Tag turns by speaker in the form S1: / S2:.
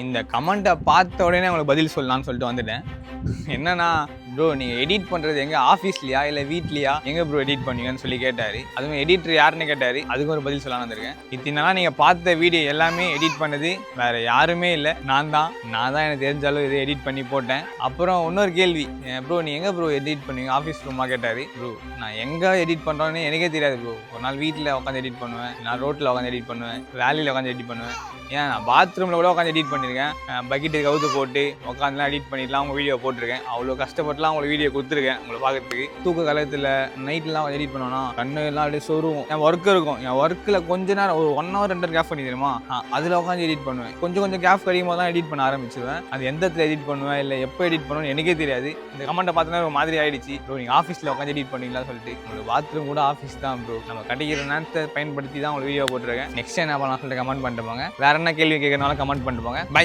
S1: இந்த கமெண்ட்டை பார்த்த உடனே உங்களுக்கு பதில் சொல்லலாம்னு சொல்லிட்டு வந்துட்டேன். என்னன்னா, ப்ரோ நீங்கள் எடிட் பண்ணுறது எங்கே ஆஃபீஸ்லையா இல்லை வீட்லையா எங்கே ப்ரோ எடிட் பண்ணுவீங்கன்னு சொல்லி கேட்டார். அதுவும் எடிட்டர் யாருன்னு கேட்டார். அதுக்கு ஒரு பதில் சொல்லலாம்னு வந்திருக்கேன். இத்தனை நீங்கள் பார்த்த வீடியோ எல்லாமே எடிட் பண்ணது வேறு யாருமே இல்லை, நான் தான் எனக்கு தெரிஞ்சாலும் இதை எடிட் பண்ணி போட்டேன். அப்புறம் இன்னொரு கேள்வி, ப்ரோ நீ எங்கே ப்ரோ எடிட் பண்ணுவீங்க ஆஃபீஸ் ரூமாக கேட்டார். ப்ரோ நான் எங்கே எடிட் பண்ணுறோன்னு எனக்கே தெரியாது ப்ரோ. ஒரு நாள் வீட்டில் உட்காந்து எடிட் பண்ணுவேன், நான் ரோட்டில் உட்காந்து எடிட் பண்ணுவேன், வேலையில் உட்காந்து எடிட் பண்ணுவேன். ஏன் நான் பாத்ரூமில் கூட உட்காந்து எடிட் பண்ணியிருக்கேன். பக்கெட்டு கவுத்து போட்டு உட்காந்துலாம் எடிட் பண்ணிட்டுலாம் அவங்க வீடியோ போட்டிருக்கேன். அவ்வளோ கஷ்டப்பட்டுலாம் அவங்களுக்கு வீடியோ கொடுத்துருக்கேன் உங்களை பார்க்கறதுக்கு. தூக்க காலத்தில் நைட்லாம் எடிட் பண்ணோன்னா கண்ணு எல்லாம் அப்படியே சொருவும். என் ஒர்க் இருக்கும், என் ஒர்க்கில் கொஞ்ச நேரம் ஒரு 1 hour 2 hour கேப் பண்ணி தெரியுமா, அதில் உட்காந்து எடிட் பண்ணுவேன். கொஞ்சம் கேப் கிடைக்கும் போது தான் எடிட் பண்ண ஆரம்பிச்சிருவேன். அது எந்த இடத்துல எடிட் பண்ணுவேன் இல்லை எப்போ எடிட் பண்ணுவேன்னு எனக்கே தெரியாது. இந்த கமெண்ட்டை பார்த்தோன்னா ஒரு மாதிரி ஆகிடுச்சு. ப்ரோ நீங்கள் ஆஃபீஸில் உட்காந்து எடிட் பண்ணுவீங்களான்னு சொல்லிட்டு. உங்களுக்கு பாத்ரூம் கூட ஆஃபீஸ் தான் ப்ரோ. நம்ம கிடைக்கிற நேரத்தை பயன்படுத்தி தான் உங்களுக்கு வீடியோ போட்டிருக்கேன். நெக்ஸ்ட் என்ன பண்ணலாம் சொல்லிட்டு கமெண்ட் பண்ணிட்டு போங்க. வேறு என்ன கேள்வி கேட்கறனால கமெண்ட் பண்ணிட்டு போங்க. பை.